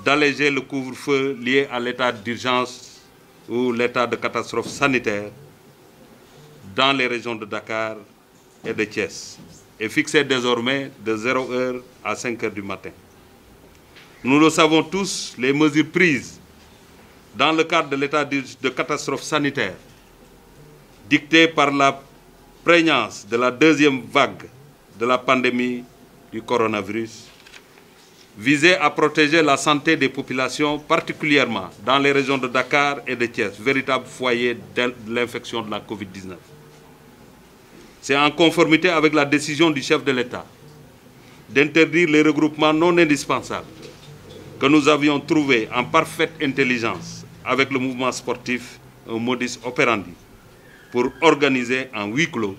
D'alléger le couvre-feu lié à l'état d'urgence ou l'état de catastrophe sanitaire dans les régions de Dakar et de Thiès et fixé désormais de 0h à 5h du matin. Nous le savons tous, les mesures prises dans le cadre de l'état de catastrophe sanitaire dictées par la prégnance de la deuxième vague de la pandémie du coronavirus visait à protéger la santé des populations, particulièrement dans les régions de Dakar et de Thiès, véritable foyer de l'infection de la Covid-19. C'est en conformité avec la décision du chef de l'État d'interdire les regroupements non indispensables que nous avions trouvé en parfaite intelligence avec le mouvement sportif un modus operandi pour organiser en huis clos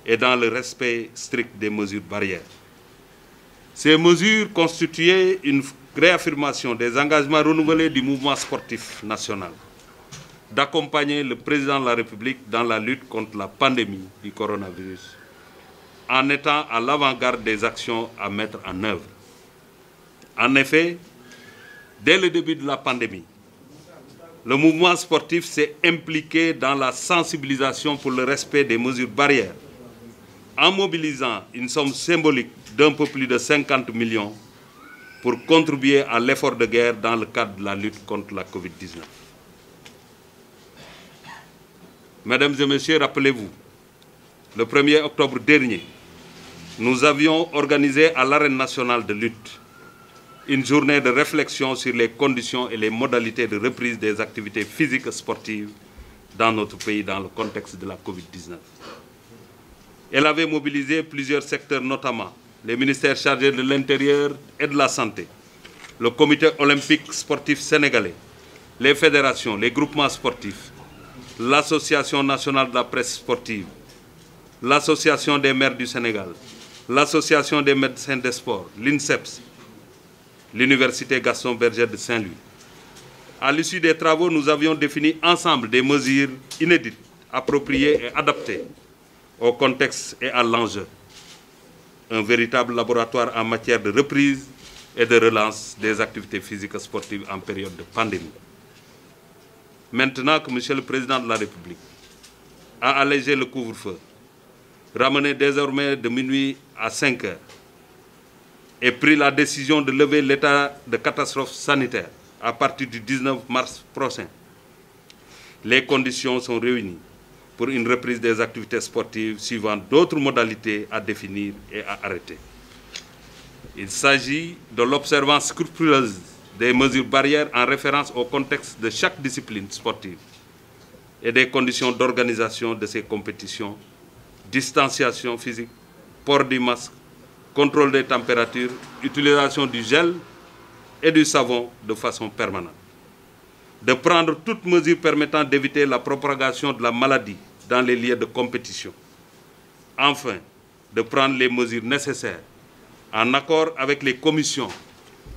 et dans le respect strict des mesures barrières. Ces mesures constituaient une réaffirmation des engagements renouvelés du mouvement sportif national d'accompagner le président de la République dans la lutte contre la pandémie du coronavirus en étant à l'avant-garde des actions à mettre en œuvre. En effet, dès le début de la pandémie, le mouvement sportif s'est impliqué dans la sensibilisation pour le respect des mesures barrières en mobilisant une somme symbolique d'un peu plus de 50 millions pour contribuer à l'effort de guerre dans le cadre de la lutte contre la Covid-19. Mesdames et messieurs, rappelez-vous, le 1er octobre dernier, nous avions organisé à l'Arène nationale de lutte une journée de réflexion sur les conditions et les modalités de reprise des activités physiques et sportives dans notre pays dans le contexte de la Covid-19. Elle avait mobilisé plusieurs secteurs, notamment les ministères chargés de l'Intérieur et de la Santé, le Comité olympique sportif sénégalais, les fédérations, les groupements sportifs, l'Association nationale de la presse sportive, l'Association des maires du Sénégal, l'Association des médecins des sports, l'INSEPS, l'Université Gaston Berger de Saint-Louis. À l'issue des travaux, nous avions défini ensemble des mesures inédites, appropriées et adaptées au contexte et à l'enjeu. Un véritable laboratoire en matière de reprise et de relance des activités physiques et sportives en période de pandémie. Maintenant que M. le Président de la République a allégé le couvre-feu, ramené désormais de minuit à 5 heures, et pris la décision de lever l'état de catastrophe sanitaire à partir du 19 mars prochain, les conditions sont réunies pour une reprise des activités sportives suivant d'autres modalités à définir et à arrêter. Il s'agit de l'observance scrupuleuse des mesures barrières en référence au contexte de chaque discipline sportive et des conditions d'organisation de ces compétitions, distanciation physique, port du masque, contrôle des températures, utilisation du gel et du savon de façon permanente. De prendre toutes mesures permettant d'éviter la propagation de la maladie dans les lieux de compétition. Enfin, de prendre les mesures nécessaires en accord avec les commissions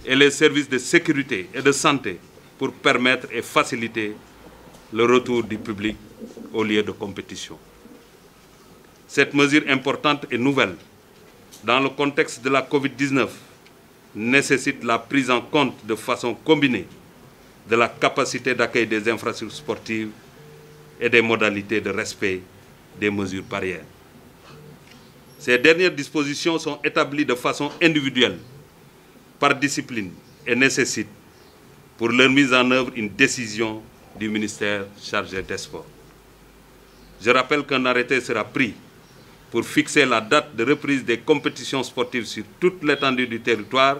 et les services de sécurité et de santé pour permettre et faciliter le retour du public aux lieux de compétition. Cette mesure importante et nouvelle, dans le contexte de la Covid-19, nécessite la prise en compte de façon combinée de la capacité d'accueil des infrastructures sportives et des modalités de respect des mesures barrières. Ces dernières dispositions sont établies de façon individuelle, par discipline, et nécessitent pour leur mise en œuvre une décision du ministère chargé des sports. Je rappelle qu'un arrêté sera pris pour fixer la date de reprise des compétitions sportives sur toute l'étendue du territoire.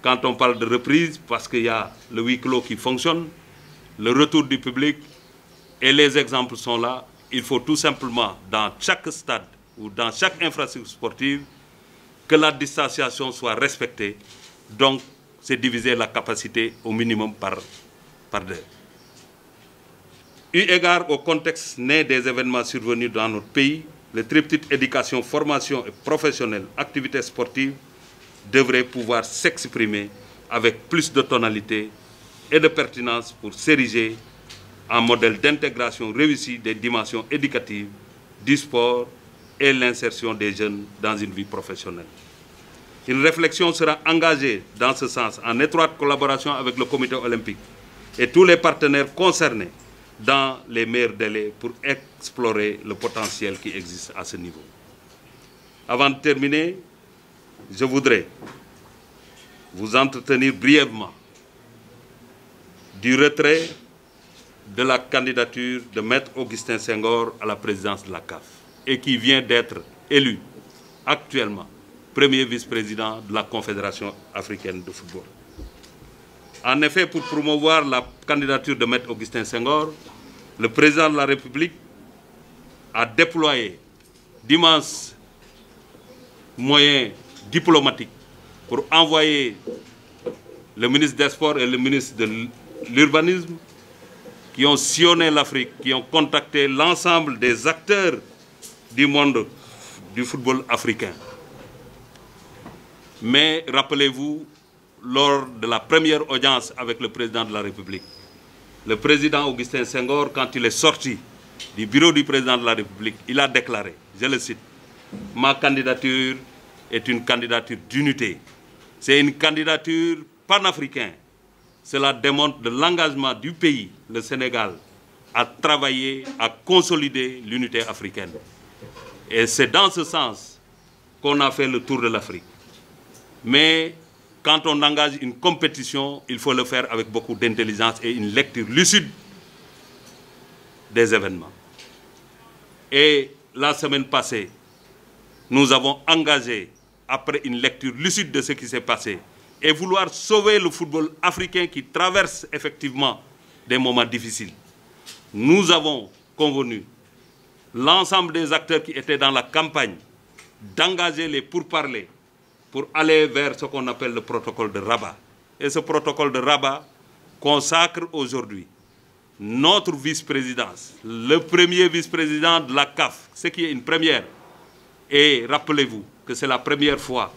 Quand on parle de reprise, parce qu'il y a le huis clos qui fonctionne, le retour du public, et les exemples sont là, il faut tout simplement, dans chaque stade ou dans chaque infrastructure sportive, que la distanciation soit respectée. Donc, c'est diviser la capacité au minimum par deux. Eu égard au contexte né des événements survenus dans notre pays, le triptyque éducation, formation et professionnelle, activités sportives, devrait pouvoir s'exprimer avec plus de tonalité et de pertinence pour s'ériger un modèle d'intégration réussi des dimensions éducatives, du sport et l'insertion des jeunes dans une vie professionnelle. Une réflexion sera engagée dans ce sens en étroite collaboration avec le comité olympique et tous les partenaires concernés dans les meilleurs délais pour explorer le potentiel qui existe à ce niveau. Avant de terminer, je voudrais vous entretenir brièvement du retrait de la candidature de Maître Augustin Senghor à la présidence de la CAF et qui vient d'être élu actuellement premier vice-président de la Confédération africaine de football. En effet, pour promouvoir la candidature de Maître Augustin Senghor, le président de la République a déployé d'immenses moyens diplomatiques pour envoyer le ministre des Sports et le ministre de l'Urbanisme qui ont sillonné l'Afrique, qui ont contacté l'ensemble des acteurs du monde du football africain. Mais rappelez-vous, lors de la première audience avec le président de la République, le président Augustin Senghor, quand il est sorti du bureau du président de la République, il a déclaré, je le cite, « Ma candidature est une candidature d'unité. C'est une candidature panafricaine. Cela démontre de l'engagement du pays, le Sénégal, à travailler, à consolider l'unité africaine. Et c'est dans ce sens qu'on a fait le tour de l'Afrique. Mais quand on engage une compétition, il faut le faire avec beaucoup d'intelligence et une lecture lucide des événements. Et la semaine passée, nous avons engagé, après une lecture lucide de ce qui s'est passé, et vouloir sauver le football africain qui traverse effectivement des moments difficiles. Nous avons convenu, l'ensemble des acteurs qui étaient dans la campagne, d'engager les pourparlers pour aller vers ce qu'on appelle le protocole de Rabat. Et ce protocole de Rabat consacre aujourd'hui notre vice-présidence, le premier vice-président de la CAF, ce qui est une première. Et rappelez-vous que c'est la première fois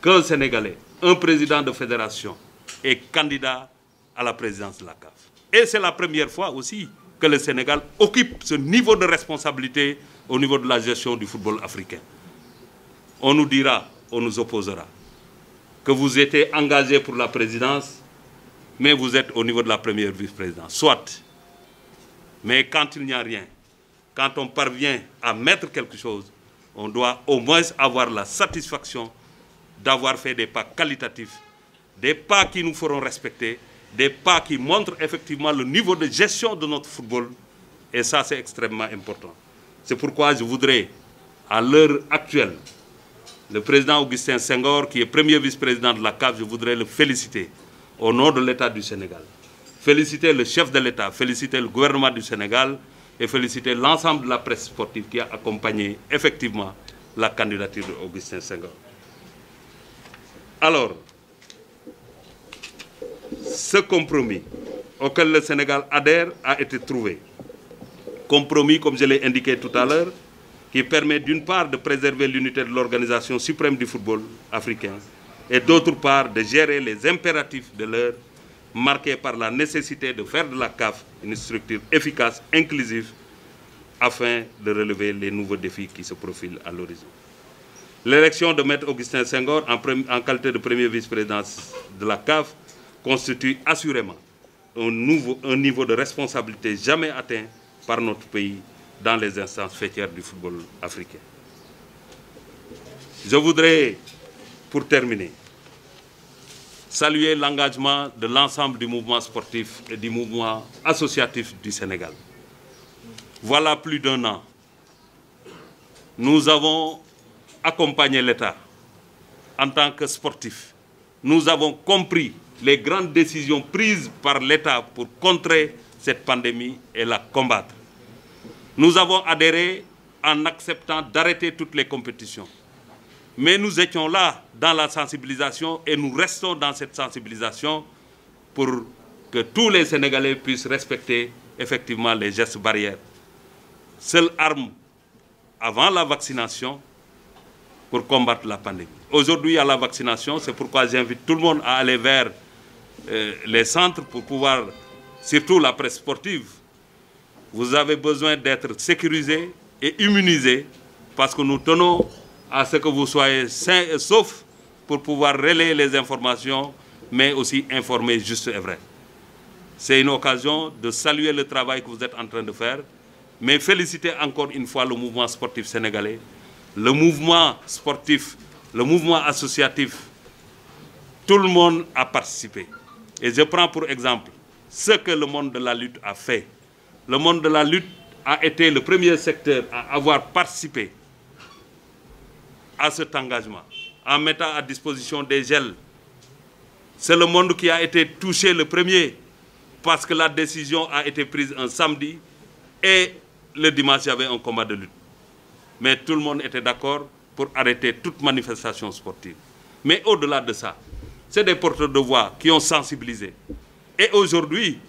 qu'un Sénégalais, un président de fédération, est candidat à la présidence de la CAF. Et c'est la première fois aussi que le Sénégal occupe ce niveau de responsabilité au niveau de la gestion du football africain. On nous dira, on nous opposera, que vous étiez engagé pour la présidence, mais vous êtes au niveau de la première vice-présidence. Soit. Mais quand il n'y a rien, quand on parvient à mettre quelque chose, on doit au moins avoir la satisfaction d'avoir fait des pas qualitatifs, des pas qui nous feront respecter, des pas qui montrent effectivement le niveau de gestion de notre football. Et ça, c'est extrêmement important. C'est pourquoi je voudrais, à l'heure actuelle, le président Augustin Senghor, qui est premier vice-président de la CAF, je voudrais le féliciter au nom de l'État du Sénégal. Féliciter le chef de l'État, féliciter le gouvernement du Sénégal et féliciter l'ensemble de la presse sportive qui a accompagné effectivement la candidature d'Augustin Senghor. Alors, ce compromis auquel le Sénégal adhère a été trouvé. Compromis, comme je l'ai indiqué tout à l'heure, qui permet d'une part de préserver l'unité de l'organisation suprême du football africain et d'autre part de gérer les impératifs de l'heure marqués par la nécessité de faire de la CAF une structure efficace, inclusive, afin de relever les nouveaux défis qui se profilent à l'horizon. L'élection de Maître Augustin Senghor en qualité de premier vice-président de la CAF constitue assurément un niveau de responsabilité jamais atteint par notre pays dans les instances faîtières du football africain. Je voudrais, pour terminer, saluer l'engagement de l'ensemble du mouvement sportif et du mouvement associatif du Sénégal. Voilà plus d'un an, nous avons accompagné l'État en tant que sportif. Nous avons compris les grandes décisions prises par l'État pour contrer cette pandémie et la combattre. Nous avons adhéré en acceptant d'arrêter toutes les compétitions. Mais nous étions là dans la sensibilisation et nous restons dans cette sensibilisation pour que tous les Sénégalais puissent respecter effectivement les gestes barrières. Seule arme avant la vaccination pour combattre la pandémie. Aujourd'hui, il y a la vaccination, c'est pourquoi j'invite tout le monde à aller vers les centres pour pouvoir, surtout la presse sportive, vous avez besoin d'être sécurisé et immunisé parce que nous tenons à ce que vous soyez sains et saufs pour pouvoir relayer les informations, mais aussi informer juste et vrai. C'est une occasion de saluer le travail que vous êtes en train de faire, mais féliciter encore une fois le mouvement sportif sénégalais, le mouvement sportif, le mouvement associatif. Tout le monde a participé. Et je prends pour exemple ce que le monde de la lutte a fait. Le monde de la lutte a été le premier secteur à avoir participé à cet engagement, en mettant à disposition des gels. C'est le monde qui a été touché le premier, parce que la décision a été prise un samedi et le dimanche, il y avait un combat de lutte. Mais tout le monde était d'accord pour arrêter toute manifestation sportive. Mais au-delà de ça, c'est des porteurs de voix qui ont sensibilisé. Et aujourd'hui,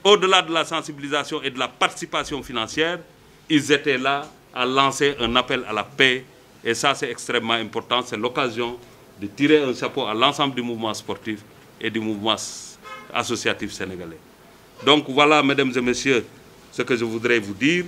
au-delà de la sensibilisation et de la participation financière, ils étaient là à lancer un appel à la paix. Et ça, c'est extrêmement important. C'est l'occasion de tirer un chapeau à l'ensemble du mouvement sportif et du mouvement associatif sénégalais. Donc voilà, mesdames et messieurs, ce que je voudrais vous dire.